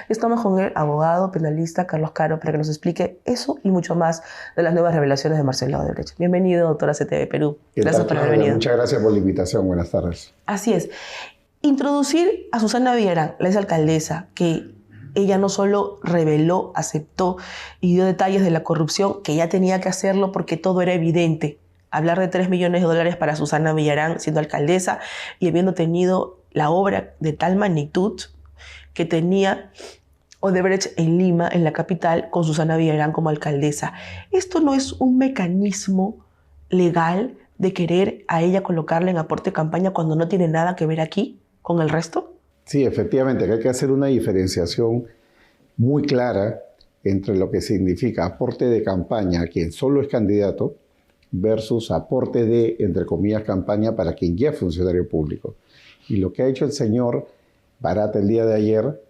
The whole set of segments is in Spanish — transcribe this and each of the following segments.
Estamos con el abogado penalista Carlos Caro para que nos explique eso y mucho más de las nuevas revelaciones de Marcelo Odebrecht. Bienvenido, doctora CTV Perú. Gracias por haber venido. Muchas gracias por la invitación. Buenas tardes. Así es. Introducir a Susana Villarán, la exalcaldesa, que ella no solo reveló, aceptó y dio detalles de la corrupción, que ya tenía que hacerlo porque todo era evidente. Hablar de 3 millones de dólares para Susana Villarán siendo alcaldesa y habiendo tenido la obra de tal magnitud que tenía Odebrecht en Lima, en la capital, con Susana Villarán como alcaldesa. ¿Esto no es un mecanismo legal de querer a ella colocarla en aporte de campaña cuando no tiene nada que ver aquí con el resto? Sí, efectivamente, hay que hacer una diferenciación muy clara entre lo que significa aporte de campaña a quien solo es candidato versus aporte de, entre comillas, campaña para quien ya es funcionario público. Y lo que ha hecho el señor Barata el día de ayer,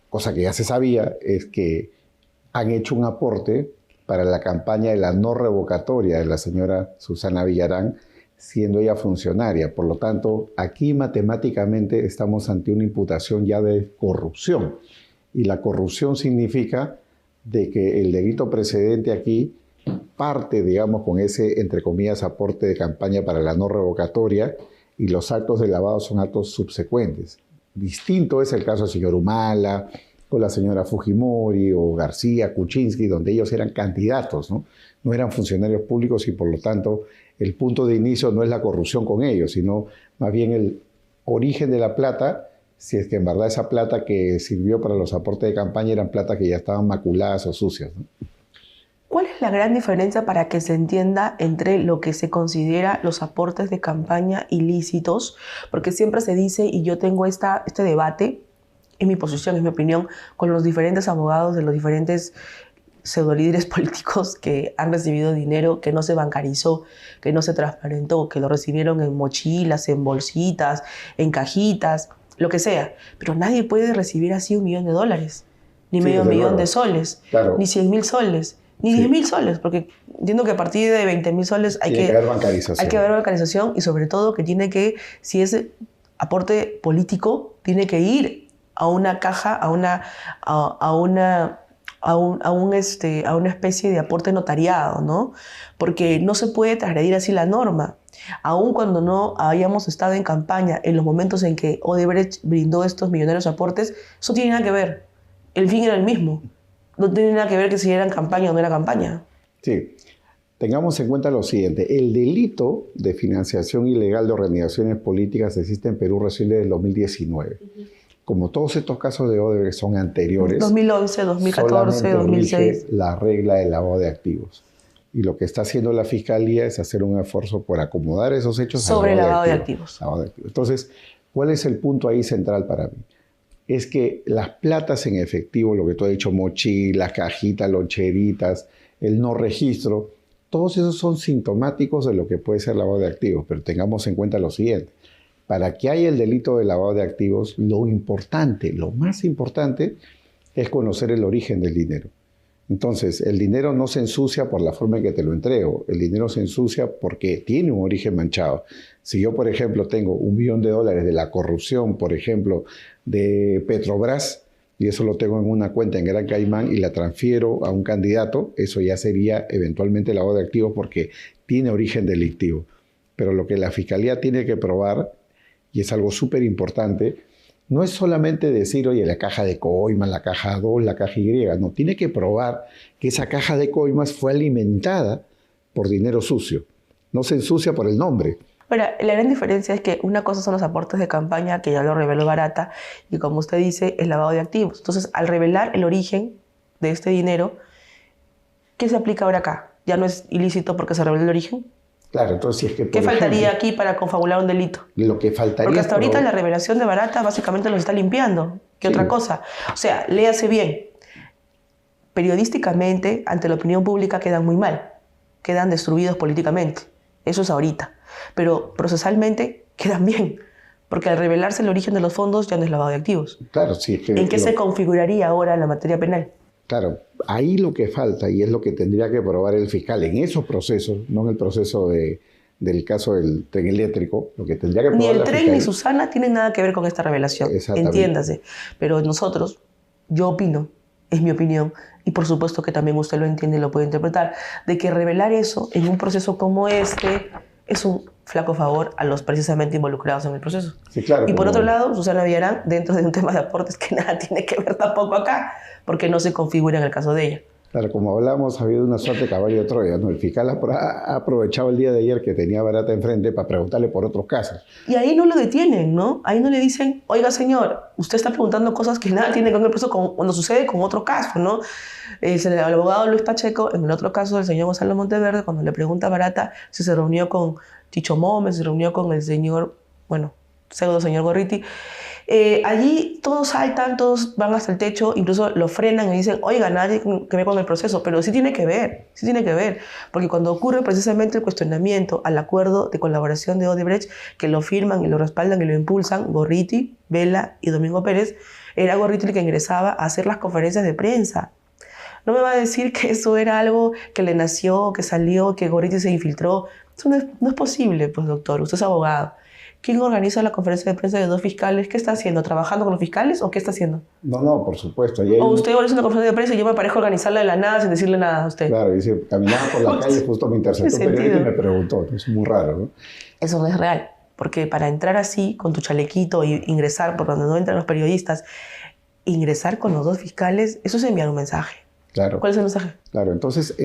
cosa que ya se sabía, es que han hecho un aporte para la campaña de la no revocatoria de la señora Susana Villarán, siendo ella funcionaria. Por lo tanto, aquí matemáticamente estamos ante una imputación ya de corrupción. Y la corrupción significa de que el delito precedente aquí parte, digamos, con ese, entre comillas, aporte de campaña para la no revocatoria, y los actos de lavado son actos subsecuentes. Distinto es el caso del señor Humala, o la señora Fujimori, o García, Kuczynski, donde ellos eran candidatos, ¿no? No eran funcionarios públicos y por lo tanto el punto de inicio no es la corrupción con ellos, sino más bien el origen de la plata, si es que en verdad esa plata que sirvió para los aportes de campaña eran plata que ya estaban maculadas o sucias, ¿no? ¿Cuál es la gran diferencia para que se entienda entre lo que se considera los aportes de campaña ilícitos? Porque siempre se dice, y yo tengo este debate, es mi posición, es mi opinión, con los diferentes abogados de los diferentes pseudolíderes políticos que han recibido dinero que no se bancarizó, que no se transparentó, que lo recibieron en mochilas, en bolsitas, en cajitas, lo que sea. Pero nadie puede recibir así $1 millón, ni medio millón de soles, claro, ni 100.000 soles. Ni sí. 10.000 soles, porque entiendo que a partir de 20.000 soles hay que haber bancarización. Hay que haber bancarización y sobre todo que tiene que, si es aporte político, tiene que ir a una caja, a una especie de aporte notariado, ¿no? Porque no se puede transgredir así la norma. Aun cuando no hayamos estado en campaña, en los momentos en que Odebrecht brindó estos millonarios aportes, eso tiene nada que ver. El fin era el mismo. No tiene nada que ver que si era campaña o no era campaña. Sí. Tengamos en cuenta lo siguiente. El delito de financiación ilegal de organizaciones políticas existe en Perú recién desde el 2019. Como todos estos casos de Odebrecht son anteriores, 2011, 2014, 2006, la regla del lavado de activos. Y lo que está haciendo la Fiscalía es hacer un esfuerzo por acomodar esos hechos sobre el lavado de activos. Entonces, ¿cuál es el punto ahí central para mí? Es que las platas en efectivo, lo que tú has dicho, mochilas, cajitas, loncheritas, el no registro, todos esos son sintomáticos de lo que puede ser lavado de activos. Pero tengamos en cuenta lo siguiente. Para que haya el delito de lavado de activos, lo importante, lo más importante, es conocer el origen del dinero. Entonces, el dinero no se ensucia por la forma en que te lo entrego. El dinero se ensucia porque tiene un origen manchado. Si yo, por ejemplo, tengo $1 millón de la corrupción, por ejemplo, de Petrobras, y eso lo tengo en una cuenta en Gran Caimán y la transfiero a un candidato, eso ya sería eventualmente lavado de activos porque tiene origen delictivo. Pero lo que la Fiscalía tiene que probar, y es algo súper importante, no es solamente decir, oye, la caja de coimas, la caja 2, la caja Y. No, tiene que probar que esa caja de coimas fue alimentada por dinero sucio. No se ensucia por el nombre. Ahora, la gran diferencia es que una cosa son los aportes de campaña, que ya lo reveló Barata, y como usted dice, el lavado de activos. Entonces, al revelar el origen de este dinero, ¿qué se aplica ahora acá? ¿Ya no es ilícito porque se reveló el origen? Claro, entonces si es que, ¿qué faltaría aquí para confabular un delito? Lo que faltaría. Porque hasta ahorita la revelación de Barata básicamente nos está limpiando. ¿Qué otra cosa? O sea, léase bien. Periodísticamente, ante la opinión pública quedan muy mal. Quedan destruidos políticamente. Eso es ahorita. Pero procesalmente quedan bien. Porque al revelarse el origen de los fondos ya no es lavado de activos. Claro, sí. Es que ¿en qué se configuraría ahora la materia penal? Claro, ahí lo que falta, y es lo que tendría que probar el fiscal en esos procesos, no en el proceso del caso del tren eléctrico, lo que tendría que probar ni el la tren fiscalía, ni Susana tienen nada que ver con esta revelación, entiéndase. Pero nosotros, yo opino, es mi opinión, y por supuesto que también usted lo entiende y lo puede interpretar, de que revelar eso en un proceso como este es un flaco favor a los precisamente involucrados en el proceso. Sí, claro, Y por como, otro lado, Susana Villarán, dentro de un tema de aportes que nada tiene que ver tampoco acá, porque no se configura en el caso de ella. claro, como hablamos, ha habido una suerte de caballo de Troya, ¿no? El fiscal ha aprovechado el día de ayer que tenía a Barata enfrente para preguntarle por otros casos. Y ahí no lo detienen, ¿no? Ahí no le dicen, oiga señor, usted está preguntando cosas que nada tienen que ver con el proceso cuando sucede con otro caso, ¿no? El abogado Luis Pacheco, en el otro caso del señor Gonzalo Monteverde, cuando le pregunta a Barata si se reunió con Chicho Mómez, se reunió con el señor, bueno, pseudo señor Gorriti, allí todos saltan, todos van hasta el techo, incluso lo frenan y dicen, oiga, nadie que ver con el proceso, pero sí tiene que ver, porque cuando ocurre precisamente el cuestionamiento al acuerdo de colaboración de Odebrecht, que lo firman y lo respaldan y lo impulsan Gorriti, Vela y Domingo Pérez, era Gorriti el que ingresaba a hacer las conferencias de prensa. No me va a decir que eso era algo que le nació, que salió, que Gorriti se infiltró. Eso no es posible, pues doctor, usted es abogado. ¿Quién organiza la conferencia de prensa de dos fiscales? ¿Qué está haciendo? ¿Trabajando con los fiscales o qué está haciendo? No, por supuesto. O usted organiza una conferencia de prensa y yo me parezco organizarla de la nada sin decirle nada a usted. Claro, dice, caminaba por la calle, justo me interceptó un periodista y me preguntó. Es muy raro, ¿no? Eso no es real, porque para entrar así, con tu chalequito e ingresar por donde no entran los periodistas, ingresar con los dos fiscales, eso es enviar un mensaje. Claro. ¿Cuál es el mensaje? Claro, entonces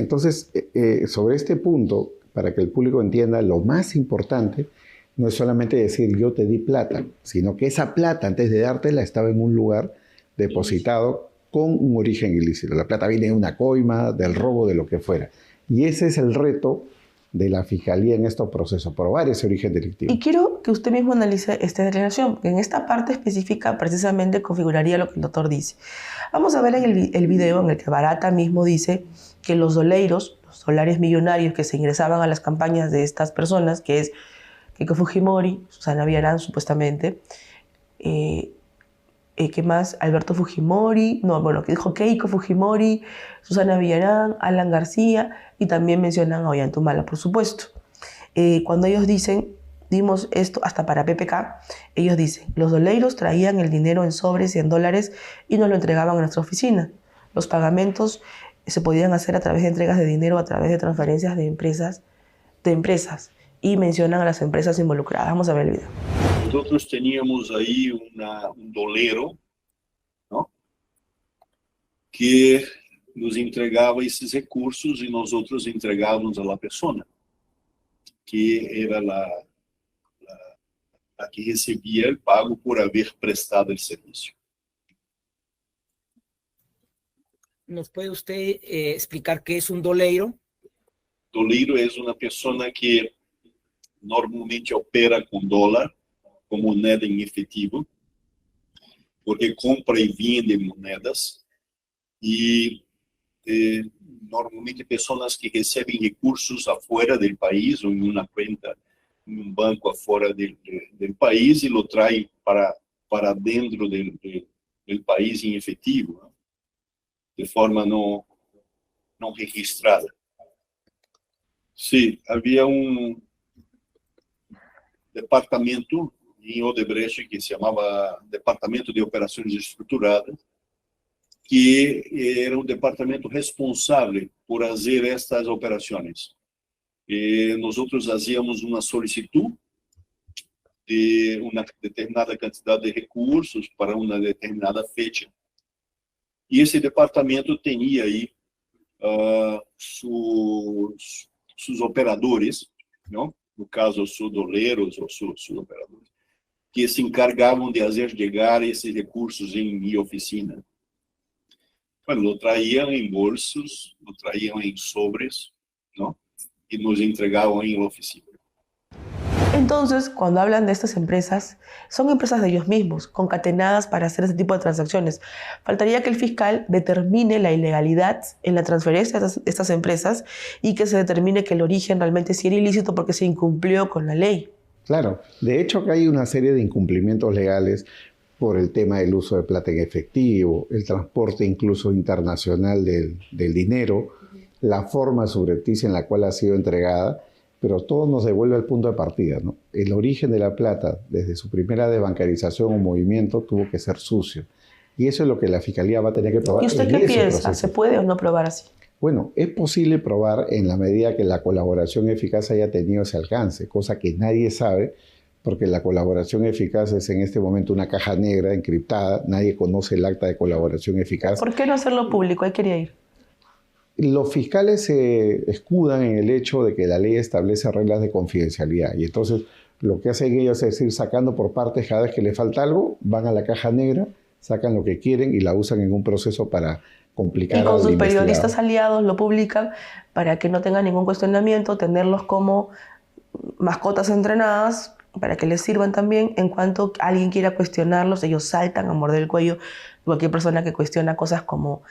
sobre este punto, para que el público entienda, lo más importante no es solamente decir yo te di plata, sino que esa plata, antes de dártela, estaba en un lugar depositado con un origen ilícito. La plata viene de una coima, del robo, de lo que fuera. Y ese es el reto de la Fiscalía en estos procesos, probar ese origen delictivo. Y quiero que usted mismo analice esta declaración, porque en esta parte específica precisamente configuraría lo que el doctor dice. Vamos a ver en el video en el que Barata mismo dice que los doleiros, los dólares millonarios que se ingresaban a las campañas de estas personas, que es Keiko Fujimori, Susana Villarán supuestamente, ¿qué más? Alberto Fujimori, no, bueno, que dijo Keiko Fujimori, Susana Villarán, Alan García y también mencionan a Ollantumala, por supuesto. Cuando ellos dicen, dimos esto hasta para PPK, ellos dicen, los doleiros traían el dinero en sobres y en dólares y nos lo entregaban a nuestra oficina. Los pagamentos se podían hacer a través de entregas de dinero, a través de transferencias de empresas, y mencionan a las empresas involucradas. Vamos a ver el video. Nosotros teníamos ahí un dolero, ¿no? Que nos entregaba esses recursos e nosotros entregávamos a la persona, que era la que recebia el pago por haber prestado el servicio. ¿Nos puede usted explicar qué es un doleiro? Doleiro es una persona que normalmente opera com dólar, com moneda em efetivo, porque compra e vende moedas, e normalmente pessoas que recebem recursos afuera do país ou em uma conta em um banco afuera do país e lo traem para dentro do país em efetivo, né? De forma não registrada. Sim, havia departamento em Odebrecht que se chamava Departamento de Operações Estruturadas, que era um departamento responsável por fazer estas operações. Nós fazíamos uma solicitud de uma determinada quantidade de recursos para uma determinada fecha. E esse departamento tinha aí seus operadores, não? No caso, os doleiros ou seus operadores, que se encargavam de fazer chegar esses recursos em minha oficina. Bueno, lo traían en bolsos, lo traían en sobres, ¿no? Y nos entregaban en la oficina. Entonces, cuando hablan de estas empresas, son empresas de ellos mismos, concatenadas para hacer este tipo de transacciones. Faltaría que el fiscal determine la ilegalidad en la transferencia de estas empresas y que se determine que el origen realmente sí era ilícito porque se incumplió con la ley. Claro, de hecho que hay una serie de incumplimientos legales por el tema del uso de plata en efectivo, el transporte incluso internacional del dinero, la forma subrepticia en la cual ha sido entregada, pero todo nos devuelve al punto de partida, ¿no? El origen de la plata, desde su primera desbancarización o movimiento, tuvo que ser sucio. Y eso es lo que la Fiscalía va a tener que probar. ¿Y usted en qué ese piensa? proceso. ¿Se puede o no probar así? Bueno, es posible probar en la medida que la colaboración eficaz haya tenido ese alcance, cosa que nadie sabe, porque la colaboración eficaz es en este momento una caja negra encriptada, nadie conoce el acta de colaboración eficaz. ¿Por qué no hacerlo público? Ahí quería ir. Los fiscales se escudan en el hecho de que la ley establece reglas de confidencialidad y entonces lo que hacen ellos es ir sacando por partes cada vez que le falta algo, van a la caja negra, sacan lo que quieren y la usan en un proceso para complicar Y con al sus investigado. periodistas aliados lo publican para que no tengan ningún cuestionamiento, tenerlos como mascotas entrenadas para que les sirvan también en cuanto alguien quiera cuestionarlos, ellos saltan a morder el cuello. Cualquier persona que cuestiona cosas como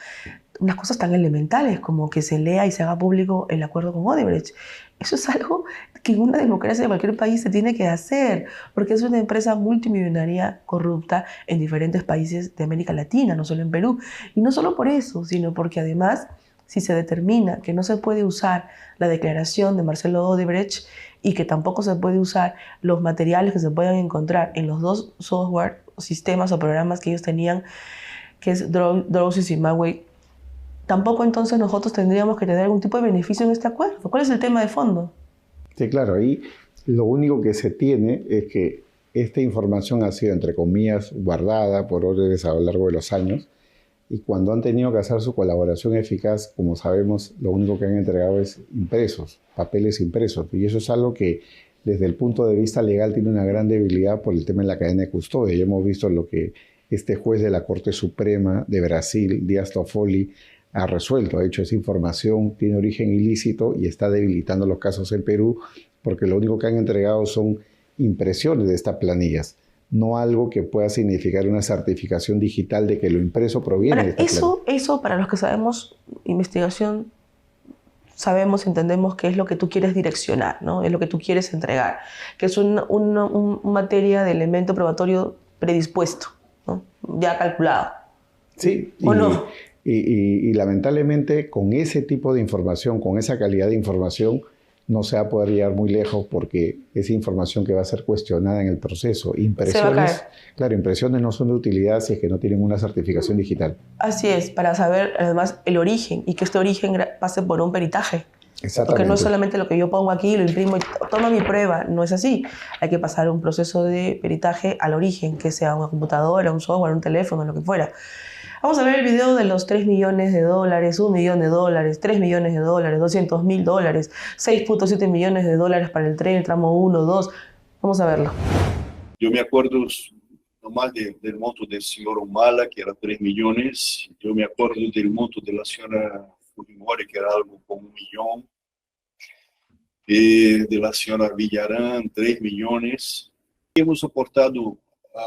unas cosas tan elementales como que se lea y se haga público el acuerdo con Odebrecht. Eso es algo que en una democracia de cualquier país se tiene que hacer, porque es una empresa multimillonaria corrupta en diferentes países de América Latina, no solo en Perú. Y no solo por eso, sino porque además, si se determina que no se puede usar la declaración de Marcelo Odebrecht y que tampoco se puede usar los materiales que se puedan encontrar en los dos software, sistemas o programas que ellos tenían, que es Drowsy y Maway, tampoco entonces nosotros tendríamos que tener algún tipo de beneficio en este acuerdo. ¿Cuál es el tema de fondo? Sí, claro, ahí lo único que se tiene es que esta información ha sido, entre comillas, guardada por órdenes a lo largo de los años y cuando han tenido que hacer su colaboración eficaz, como sabemos, lo único que han entregado es impresos, papeles impresos. Y eso es algo que desde el punto de vista legal tiene una gran debilidad por el tema de la cadena de custodia. Ya hemos visto lo que este juez de la Corte Suprema de Brasil, Dias Toffoli, ha resuelto. Ha dicho, esa información tiene origen ilícito y está debilitando los casos en Perú porque lo único que han entregado son impresiones de estas planillas, no algo que pueda significar una certificación digital de que lo impreso proviene de esta planilla. Eso para los que sabemos investigación, sabemos, entendemos qué es lo que tú quieres direccionar, ¿no? Es lo que tú quieres entregar, que es una materia de elemento probatorio predispuesto, ¿no? Ya calculado. Sí, ¿O no? Y lamentablemente con ese tipo de información, con esa calidad de información, no se va a poder llegar muy lejos porque es información que va a ser cuestionada en el proceso. Impresiones, claro, impresiones no son de utilidad si es que no tienen una certificación digital. Así es, para saber además el origen y que este origen pase por un peritaje. Porque no es solamente lo que yo pongo aquí, lo imprimo y toma mi prueba, no es así. Hay que pasar un proceso de peritaje al origen, que sea una computadora, un software, un teléfono, lo que fuera. Vamos a ver el video de los 3 millones de dólares, 1 millón de dólares, 3 millones de dólares, 200.000 dólares, 6.7 millones de dólares para el tren, el tramo 1, 2. Vamos a verlo. Yo me acuerdo nomás del monto del señor Humala, que era 3 millones. Yo me acuerdo del monto de la señora Fujimori, que era algo como 1 millón. De la señora Villarán, 3 millones. Hemos soportado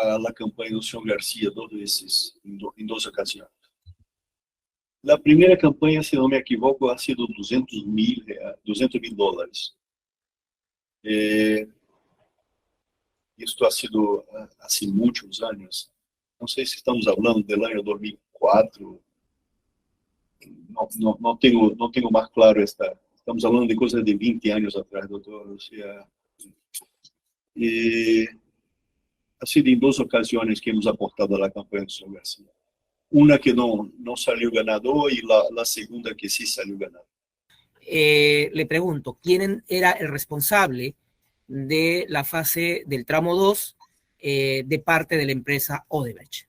a la campaña del señor García 2 veces, en 2 ocasiones. La primera campaña, si no me equivoco, ha sido 200.000 dólares. Esto ha sido hace muchos años. No sé si estamos hablando del año 2004. No tengo más claro esta. Estamos hablando de cosas de 20 años atrás, doctor. O sea, ha sido en 2 ocasiones que hemos aportado a la campaña de señor García. Una que no salió ganador y la segunda que sí salió ganador. Le pregunto, ¿quién era el responsable de la fase del tramo 2 de parte de la empresa Odebrecht?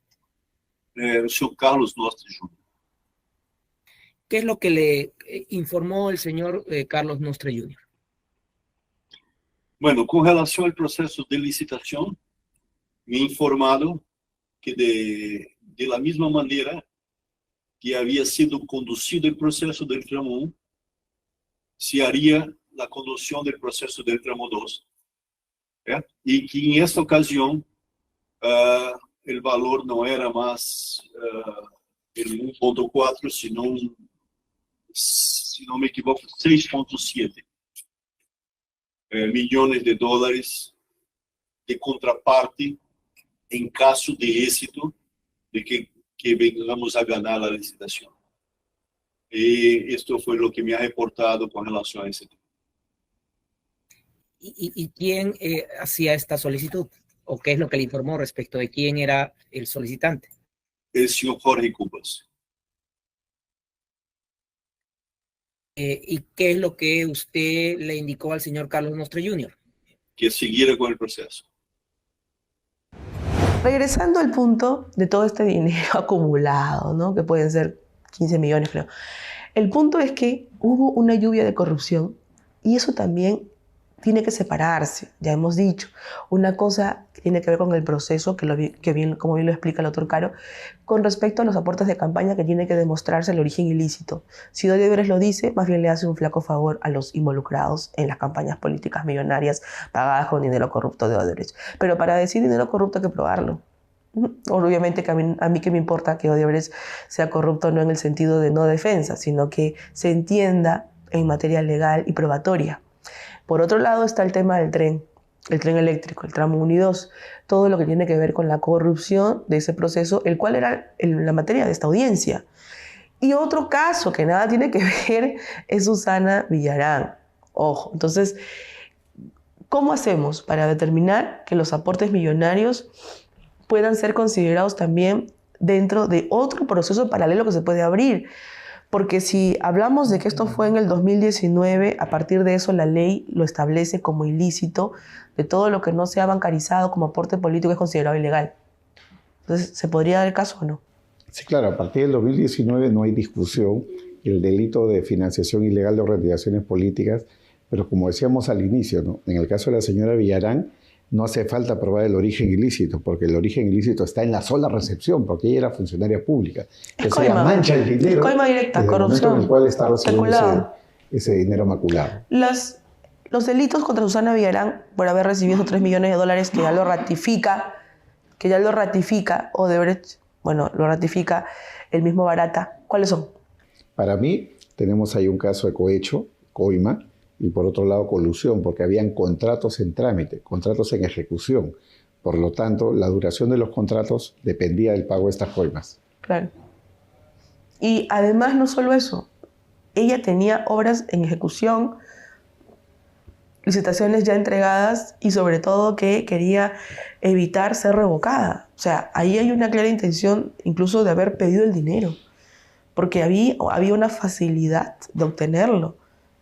El señor Carlos Nostra Jr. ¿Qué es lo que le informó el señor Carlos Nostra Jr.? Bueno, con relación al proceso de licitación, me he informado que de la misma manera que había sido conducido el proceso del tramo 1, se haría la conducción del proceso del tramo 2. Y que en esta ocasión el valor no era más el 1.4, sino, si no me equivoco, 6.7 millones de dólares de contraparte en caso de éxito de que vengamos a ganar la licitación. Y esto fue lo que me ha reportado con relación a ese tema. ¿Y quién hacía esta solicitud? ¿O qué es lo que le informó respecto de quién era el solicitante? el señor Jorge Cubas. ¿Y qué es lo que usted le indicó al señor Carlos Nostra Jr.? Que siguiera con el proceso. Regresando al punto de todo este dinero acumulado, ¿no? Que pueden ser 15 millones, creo. El punto es que hubo una lluvia de corrupción y eso también tiene que separarse, ya hemos dicho. Una cosa que tiene que ver con el proceso, como bien lo explica el doctor Caro, con respecto a los aportes de campaña que tiene que demostrarse el origen ilícito. Si Odebrecht lo dice, más bien le hace un flaco favor a los involucrados en las campañas políticas millonarias pagadas con dinero corrupto de Odebrecht. Pero para decir dinero corrupto hay que probarlo. Obviamente que a mí que me importa que Odebrecht sea corrupto no en el sentido de no defensa, sino que se entienda en materia legal y probatoria. Por otro lado está el tema del tren, el tren eléctrico, el tramo 1 y 2, todo lo que tiene que ver con la corrupción de ese proceso, el cual era la materia de esta audiencia. Y otro caso que nada tiene que ver es Susana Villarán. Ojo, entonces, ¿cómo hacemos para determinar que los aportes millonarios puedan ser considerados también dentro de otro proceso paralelo que se puede abrir? Porque si hablamos de que esto fue en el 2019, a partir de eso la ley lo establece como ilícito, de todo lo que no sea bancarizado como aporte político es considerado ilegal. Entonces, ¿se podría dar el caso o no? Sí, claro, a partir del 2019 no hay discusión, el delito de financiación ilegal de organizaciones políticas, pero como decíamos al inicio, ¿no? En el caso de la señora Villarán, no hace falta probar el origen ilícito, porque el origen ilícito está en la sola recepción, porque ella era funcionaria pública. Es ella mancha el dinero. Coima directa, corrupción. En el cual está recibiendo ese dinero maculado. Los delitos contra Susana Villarán por haber recibido esos $3 millones que ya lo ratifica Odebrecht, bueno, lo ratifica el mismo Barata, ¿cuáles son? Para mí, tenemos ahí un caso de cohecho, coima, y por otro lado colusión, porque habían contratos en trámite, contratos en ejecución. Por lo tanto, la duración de los contratos dependía del pago de estas coimas. Claro. Y además no solo eso, ella tenía obras en ejecución, licitaciones ya entregadas y sobre todo que quería evitar ser revocada. O sea, ahí hay una clara intención incluso de haber pedido el dinero, porque había una facilidad de obtenerlo,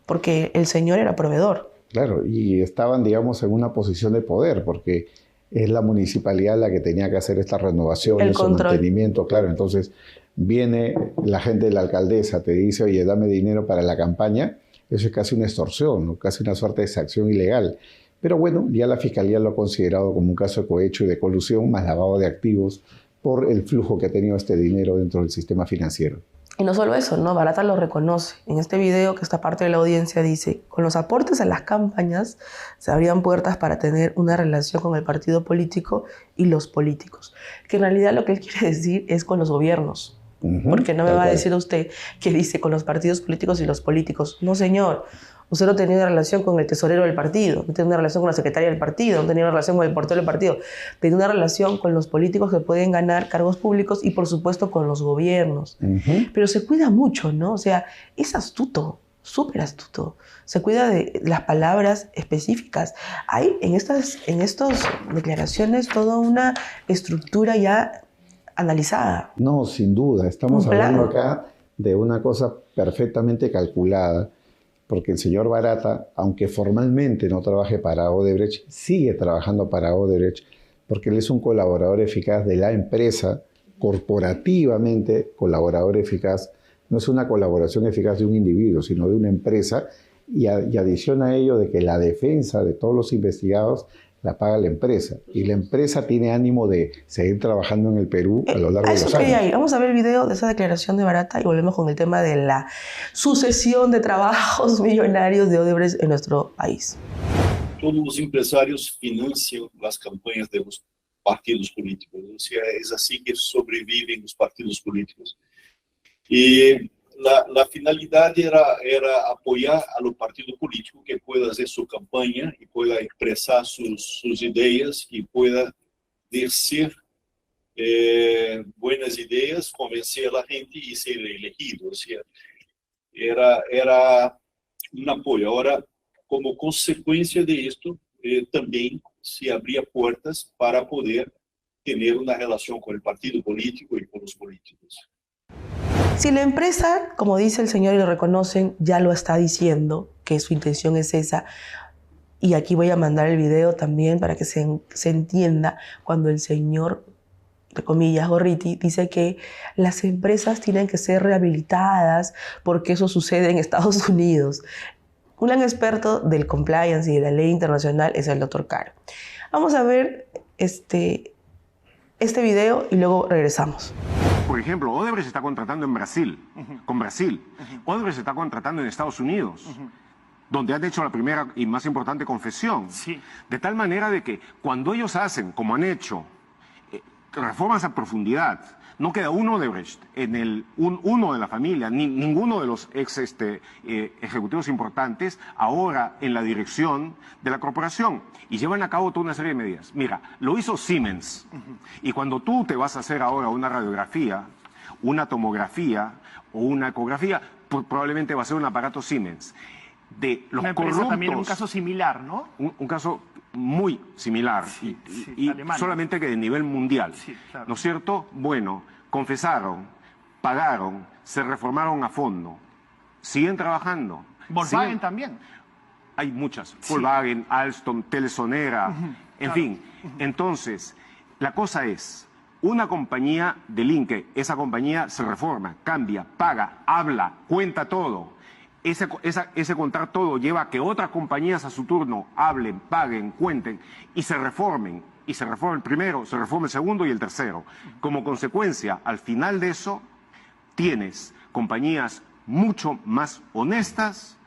porque el señor era proveedor. Claro, y estaban, digamos, en una posición de poder, porque es la municipalidad la que tenía que hacer esta renovación, el mantenimiento, claro. Entonces, viene la gente de la alcaldesa, te dice, oye, dame dinero para la campaña. Eso es casi una extorsión, ¿no? Casi una suerte de exacción ilegal. Pero bueno, ya la Fiscalía lo ha considerado como un caso de cohecho y de colusión, más lavado de activos, por el flujo que ha tenido este dinero dentro del sistema financiero. Y no solo eso, ¿no? Barata lo reconoce. En este video que esta parte de la audiencia dice, con los aportes a las campañas se abrían puertas para tener una relación con el partido político y los políticos. Que en realidad lo que él quiere decir es con los gobiernos. Porque no me va a decir usted que dice con los partidos políticos y los políticos. No, señor. Usted no tenía una relación con el tesorero del partido, no tenía una relación con la secretaria del partido, no tenía una relación con el portero del partido. Tenía una relación con los políticos que pueden ganar cargos públicos y, por supuesto, con los gobiernos. Pero se cuida mucho, ¿no? O sea, es astuto, súper astuto. Se cuida de las palabras específicas. Hay en estas declaraciones toda una estructura ya analizada. No, sin duda. Estamos hablando acá de una cosa perfectamente calculada, porque el señor Barata, aunque formalmente no trabaje para Odebrecht, sigue trabajando para Odebrecht, porque él es un colaborador eficaz de la empresa, corporativamente colaborador eficaz. No es una colaboración eficaz de un individuo, sino de una empresa, y adición a ello de que la defensa de todos los investigados la paga la empresa. Y la empresa tiene ánimo de seguir trabajando en el Perú a lo largo de los años. Vamos a ver el video de esa declaración de Barata y volvemos con el tema de la sucesión de trabajos millonarios de Odebrecht en nuestro país. Todos los empresarios financian las campañas de los partidos políticos. O sea, es así que sobreviven los partidos políticos. Y la finalidad era apoyar a los partidos políticos que puedan hacer su campaña y pueda expresar sus ideas y pueda decir buenas ideas, convencer a la gente y ser elegido. O sea, era un apoyo. Ahora, como consecuencia de esto, también se abría puertas para poder tener una relación con el partido político y con los políticos. Si la empresa, como dice el señor y lo reconocen, ya lo está diciendo, que su intención es esa, y aquí voy a mandar el video también para que se entienda cuando el señor, entre comillas, Gorriti, dice que las empresas tienen que ser rehabilitadas porque eso sucede en Estados Unidos. Un gran experto del compliance y de la ley internacional es el doctor Caro. Vamos a ver este video y luego regresamos. Por ejemplo, Odebrecht está contratando en Brasil, con Brasil. Odebrecht está contratando en Estados Unidos, donde han hecho la primera y más importante confesión. Sí. De tal manera de que cuando ellos hacen, como han hecho, reformas a profundidad, no queda un Odebrecht uno de la familia, ninguno de los ejecutivos importantes ahora en la dirección de la corporación, y llevan a cabo toda una serie de medidas. Mira, lo hizo Siemens, y cuando tú te vas a hacer ahora una radiografía, una tomografía o una ecografía, probablemente va a ser un aparato Siemens. De los corruptos, también un caso similar, ¿no? Un caso muy similar, sí, y Alemania. solamente que de nivel mundial, Sí, claro. ¿no es cierto? Bueno, confesaron, pagaron, se reformaron a fondo, siguen trabajando. Volkswagen también. Hay muchas, Sí. Volkswagen, Alstom, Telesonera, en claro. fin. Entonces, la cosa es, una compañía delinque, esa compañía se reforma, cambia, paga, habla, cuenta todo. Ese contar todo lleva a que otras compañías a su turno hablen, paguen, cuenten y se reformen. Y se reforma el primero, se reforma el segundo y el tercero. Como consecuencia, al final de eso, tienes compañías mucho más honestas,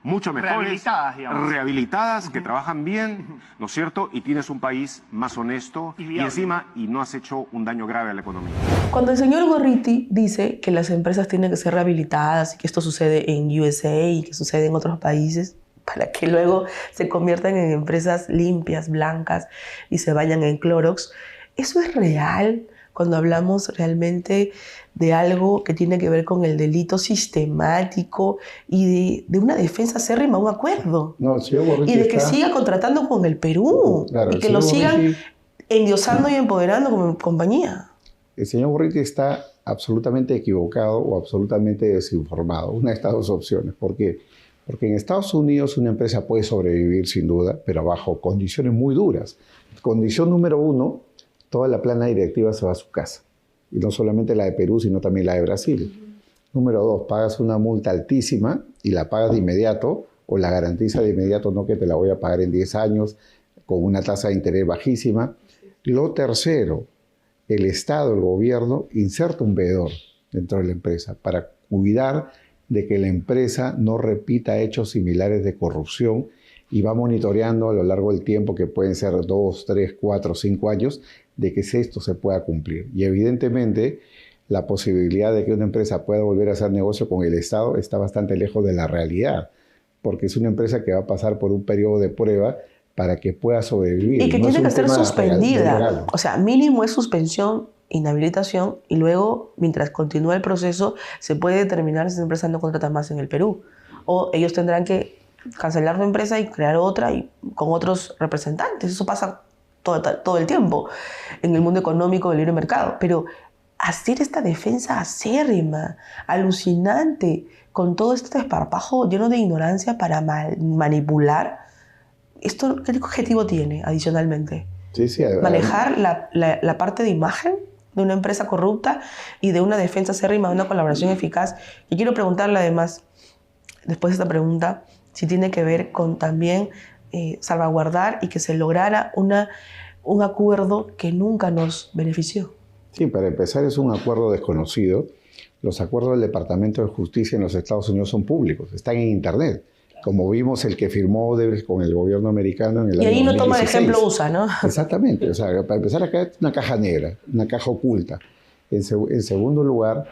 mucho mejores, rehabilitadas, que trabajan bien, ¿no es cierto? Y tienes un país más honesto y encima no has hecho un daño grave a la economía. Cuando el señor Gorriti dice que las empresas tienen que ser rehabilitadas y que esto sucede en USA y que sucede en otros países, para que luego se conviertan en empresas limpias, blancas y se vayan en Clorox, ¿eso es real? Cuando hablamos realmente de algo que tiene que ver con el delito sistemático y de una defensa acérrima a un acuerdo. No, el señor Gorriti Y de que está... siga contratando con el Perú. Claro, y el que lo señor sigan Gorriti... endiosando y empoderando como compañía. El señor Gorriti está absolutamente equivocado o absolutamente desinformado. Una de estas dos opciones. ¿Por qué? Porque en Estados Unidos una empresa puede sobrevivir sin duda, pero bajo condiciones muy duras. Condición número 1, toda la plana directiva se va a su casa. Y no solamente la de Perú, sino también la de Brasil. Número 2, pagas una multa altísima y la pagas de inmediato o la garantiza de inmediato, no que te la voy a pagar en 10 años con una tasa de interés bajísima. Lo tercero, el Estado, el gobierno, inserta un veedor dentro de la empresa para cuidar de que la empresa no repita hechos similares de corrupción y va monitoreando a lo largo del tiempo, que pueden ser 2, 3, 4, 5 años, de que esto se pueda cumplir. Y evidentemente la posibilidad de que una empresa pueda volver a hacer negocio con el Estado está bastante lejos de la realidad, porque es una empresa que va a pasar por un periodo de prueba para que pueda sobrevivir. Y que no tiene que ser suspendida. legal. O sea, mínimo es suspensión, inhabilitación, y luego, mientras continúa el proceso, se puede determinar si esa empresa no contrata más en el Perú. O ellos tendrán que cancelar su empresa y crear otra y con otros representantes. Eso pasa todo el tiempo en el mundo económico del libre mercado. Pero hacer esta defensa acérrima, alucinante, con todo este desparpajo lleno de ignorancia para manipular, ¿esto qué objetivo tiene adicionalmente? Sí, Manejar la parte de imagen de una empresa corrupta y de una defensa acérrima, de una colaboración eficaz. Y quiero preguntarle además, después de esta pregunta, si tiene que ver con también salvaguardar y que se lograra un acuerdo que nunca nos benefició. Sí, para empezar es un acuerdo desconocido. Los acuerdos del Departamento de Justicia en los Estados Unidos son públicos, están en Internet. Como vimos el que firmó Odebrecht con el gobierno americano en el año 2016. Y ahí no toma el ejemplo USA, ¿no? Exactamente. O sea, para empezar acá es una caja negra, una caja oculta. En segundo lugar,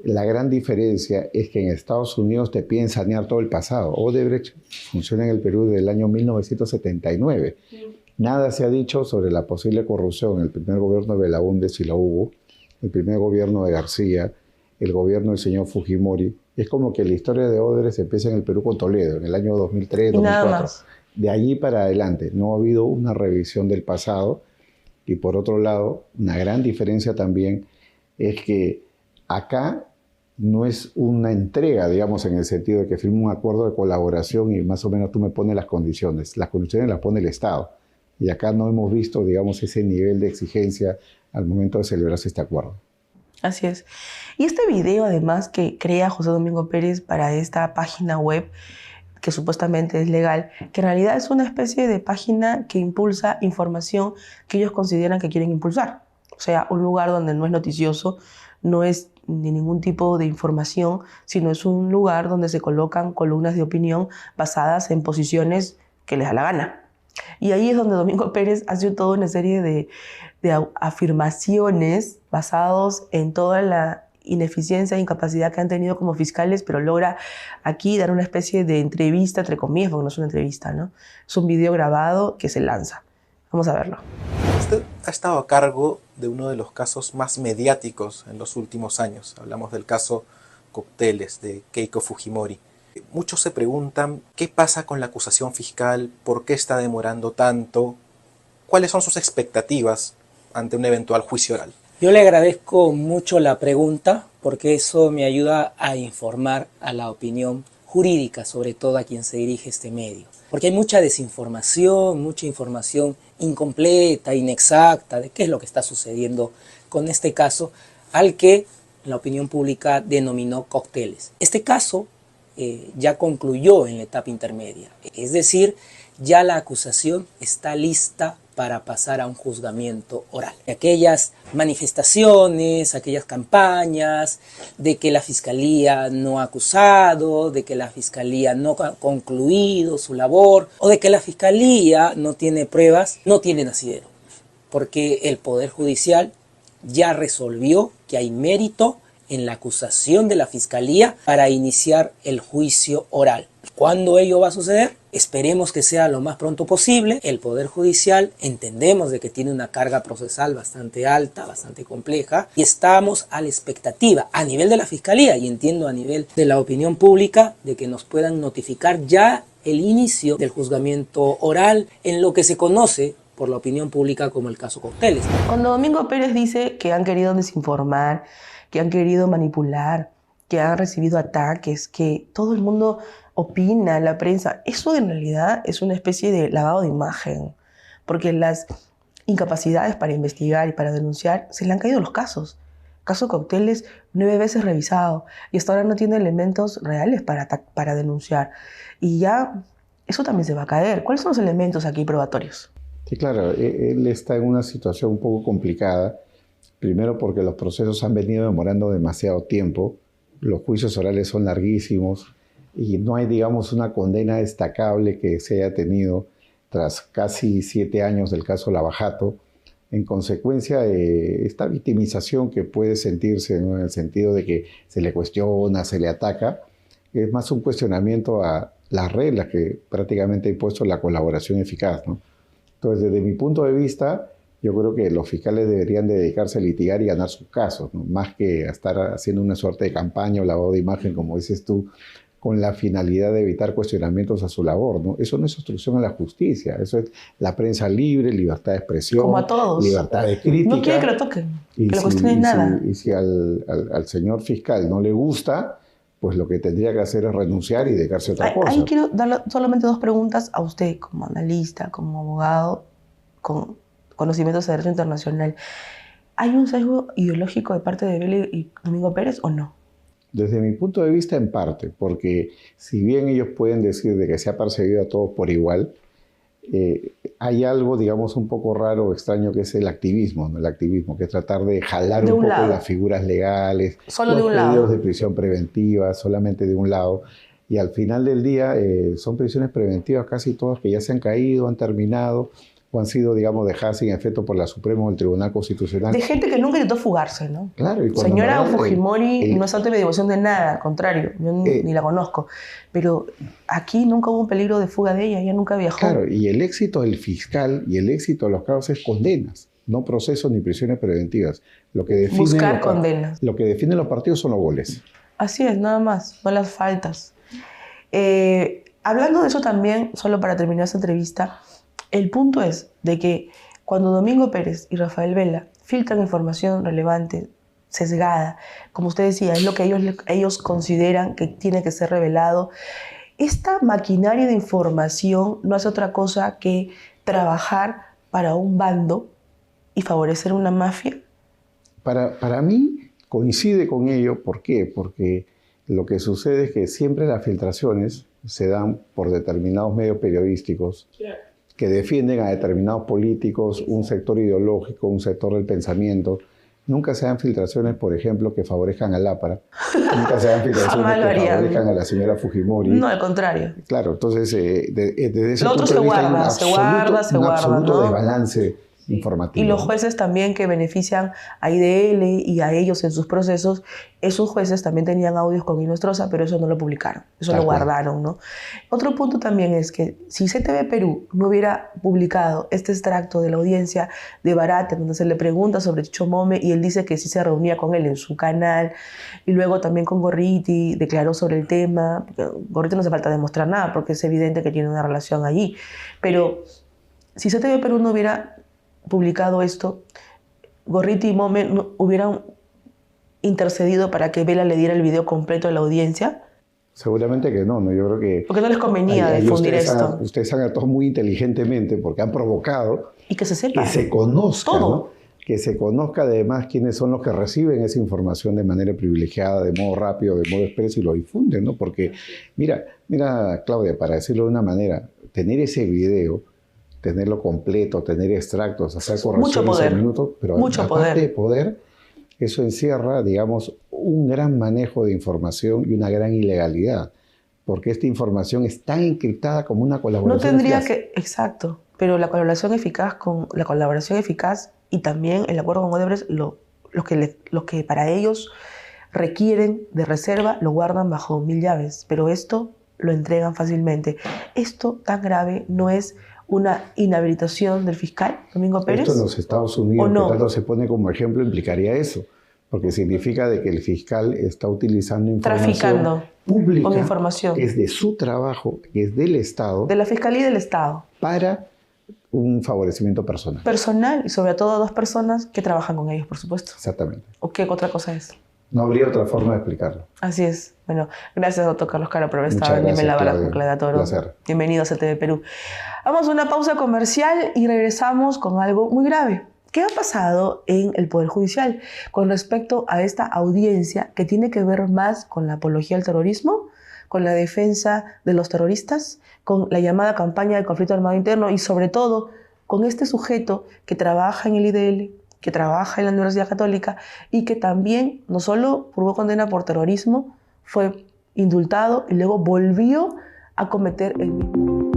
la gran diferencia es que en Estados Unidos te piden sanear todo el pasado. Odebrecht funciona en el Perú desde el año 1979. Nada se ha dicho sobre la posible corrupción en el primer gobierno de Belaúnde, si la hubo, el primer gobierno de García, el gobierno del señor Fujimori. Es como que la historia de Odebrecht se empieza en el Perú con Toledo, en el año 2003, 2004. De allí para adelante no ha habido una revisión del pasado Y por otro lado, una gran diferencia también es que acá no es una entrega, digamos, en el sentido de que firmo un acuerdo de colaboración y más o menos tú me pones las condiciones. Las condiciones las pone el Estado. Y acá no hemos visto, digamos, ese nivel de exigencia al momento de celebrarse este acuerdo. Así es. Y este video, además, que crea José Domingo Pérez para esta página web, que supuestamente es legal, que en realidad es una especie de página que impulsa información que ellos consideran que quieren impulsar. O sea, un lugar donde no es noticioso, no es de ningún tipo de información, sino es un lugar donde se colocan columnas de opinión basadas en posiciones que les da la gana. Y ahí es donde Domingo Pérez hace toda una serie de afirmaciones basados en toda la ineficiencia e incapacidad que han tenido como fiscales, pero logra aquí dar una especie de entrevista, entre comillas, porque no es una entrevista, ¿no? Es un video grabado que se lanza. Vamos a verlo. Usted ha estado a cargo de uno de los casos más mediáticos en los últimos años. Hablamos del caso Cócteles de Keiko Fujimori. Muchos se preguntan qué pasa con la acusación fiscal, por qué está demorando tanto, cuáles son sus expectativas ante un eventual juicio oral. Yo le agradezco mucho la pregunta porque eso me ayuda a informar a la opinión jurídica, sobre todo a quien se dirige este medio. Porque hay mucha desinformación, mucha información incompleta, inexacta de qué es lo que está sucediendo con este caso al que la opinión pública denominó Cócteles. Este caso ya concluyó en la etapa intermedia, es decir, ya la acusación está lista para pasar a un juzgamiento oral. Aquellas manifestaciones, aquellas campañas de que la Fiscalía no ha acusado, de que la Fiscalía no ha concluido su labor o de que la Fiscalía no tiene pruebas, no tienen asidero, porque el Poder Judicial ya resolvió que hay mérito en la acusación de la Fiscalía para iniciar el juicio oral. ¿Cuándo ello va a suceder? Esperemos que sea lo más pronto posible. El Poder Judicial entendemos de que tiene una carga procesal bastante alta, bastante compleja, y estamos a la expectativa a nivel de la Fiscalía y entiendo a nivel de la opinión pública de que nos puedan notificar ya el inicio del juzgamiento oral en lo que se conoce por la opinión pública como el caso Cócteles. Cuando Domingo Pérez dice que han querido desinformar, que han querido manipular, que han recibido ataques, que todo el mundo opina, la prensa, eso en realidad es una especie de lavado de imagen, porque las incapacidades para investigar y para denunciar se le han caído los casos. Caso Cócteles 9 veces revisado y hasta ahora no tiene elementos reales para denunciar. Y ya eso también se va a caer. ¿Cuáles son los elementos aquí probatorios? Sí, claro, él está en una situación un poco complicada. Primero porque los procesos han venido demorando demasiado tiempo, los juicios orales son larguísimos y no hay, digamos, una condena destacable que se haya tenido tras casi 7 años del caso Lavajato. En consecuencia, esta victimización que puede sentirse, ¿no?, en el sentido de que se le cuestiona, se le ataca, es más un cuestionamiento a las reglas que prácticamente ha impuesto la colaboración eficaz, ¿no? Entonces, desde mi punto de vista, yo creo que los fiscales deberían dedicarse a litigar y ganar sus casos, ¿no?, más que a estar haciendo una suerte de campaña o lavado de imagen, como dices tú, con la finalidad de evitar cuestionamientos a su labor, ¿no? Eso no es obstrucción a la justicia, eso es la prensa libre, libertad de expresión, como a todos, libertad de crítica. No quiere que lo toquen, que lo cuestionen nada. Y si al señor fiscal no le gusta, pues lo que tendría que hacer es renunciar y dedicarse a otra cosa. Ahí quiero darle solamente 2 preguntas a usted, como analista, como abogado, con conocimientos de derecho internacional. ¿Hay un sesgo ideológico de parte de Vélez y Domingo Pérez o no? Desde mi punto de vista, en parte, porque si bien ellos pueden decir de que se ha perseguido a todos por igual, hay algo, digamos, un poco raro o extraño que es el activismo, ¿no? El activismo, que es tratar de jalar un poco las figuras legales, solo de un los pedidos lado, de prisión preventiva, solamente de un lado. Y al final del día son prisiones preventivas casi todas que ya se han caído, han terminado, o han sido, digamos, dejadas sin efecto por la Suprema o el Tribunal Constitucional. De gente que nunca intentó fugarse, ¿no? Claro. Y señora Fujimori no es santo de mi devoción de nada, al contrario, yo ni la conozco. Pero aquí nunca hubo un peligro de fuga de ella nunca viajó. Claro, y el éxito del fiscal y el éxito de los casos es condenas, no procesos ni prisiones preventivas. Buscar condenas. Lo que definen los partidos son los goles. Así es, nada más, no las faltas. Hablando de eso también, solo para terminar esta entrevista, el punto es de que Cuando Domingo Pérez y Rafael Vela filtran información relevante, sesgada, como usted decía, es lo que ellos consideran que tiene que ser revelado, esta maquinaria de información no hace otra cosa que trabajar para un bando y favorecer una mafia. Para mí coincide con ello. ¿Por qué? Porque lo que sucede es que siempre las filtraciones se dan por determinados medios periodísticos que defienden a determinados políticos, un sector ideológico, un sector del pensamiento. Nunca se dan filtraciones, por ejemplo, que favorezcan al Lápara. Nunca se dan filtraciones que favorezcan a la señora Fujimori. No, al contrario. Claro, entonces, desde ese Lo otro punto de vista hay un guarda, absoluto ¿no? desbalance informativo. Y los jueces también que benefician a IDL y a ellos en sus procesos, esos jueces también tenían audios con Inostroza, pero eso no lo publicaron, eso lo guardaron, ¿no? Otro punto también es que si CTV Perú no hubiera publicado este extracto de la audiencia de Barata, donde se le pregunta sobre Chicho Mome y él dice que sí se reunía con él en su canal, y luego también con Gorriti declaró sobre el tema, Gorriti no hace falta demostrar nada porque es evidente que tiene una relación allí, pero si CTV Perú no hubiera publicado esto, Gorriti y Mome no hubieran intercedido para que Vela le diera el video completo de la audiencia. Seguramente que no, yo creo que... Porque no les convenía difundir esto. Ustedes han actuado muy inteligentemente porque han provocado y que se sepa, que se conozca, todo. ¿no? Que se conozca además quiénes son los que reciben esa información de manera privilegiada, de modo rápido, de modo expreso y lo difunden, ¿no? Porque, mira, Claudia, para decirlo de una manera, tener ese video, tenerlo completo, tener extractos, hacer correcciones en minutos, pero aparte de poder, eso encierra, digamos, un gran manejo de información y una gran ilegalidad, porque esta información es tan encriptada como una colaboración eficaz. Exacto, pero la colaboración eficaz y también el acuerdo con Odebrecht, lo que para ellos requieren de reserva, lo guardan bajo 1000 llaves, pero esto lo entregan fácilmente. Esto tan grave no es una inhabilitación del fiscal Domingo Pérez. Esto en los Estados Unidos, que tanto se pone como ejemplo, implicaría eso, porque significa de que el fiscal está utilizando información pública, con información que es de su trabajo, que es del Estado, de la Fiscalía y del Estado, para un favorecimiento personal. Personal, y sobre todo a 2 personas que trabajan con ellos, por supuesto. Exactamente. ¿O qué otra cosa es? No habría otra forma de explicarlo. Así es. Bueno, gracias, doctor Carlos Caro, por haber estado en Dime la Bala con Claudia Toro. Bienvenido a CTV Perú. Vamos a una pausa comercial y regresamos con algo muy grave. ¿Qué ha pasado en el Poder Judicial con respecto a esta audiencia que tiene que ver más con la apología al terrorismo, con la defensa de los terroristas, con la llamada campaña de conflicto armado interno y sobre todo con este sujeto que trabaja en el IDL, que trabaja en la Universidad Católica y que también no solo purgó condena por terrorismo, fue indultado y luego volvió a cometer el mismo?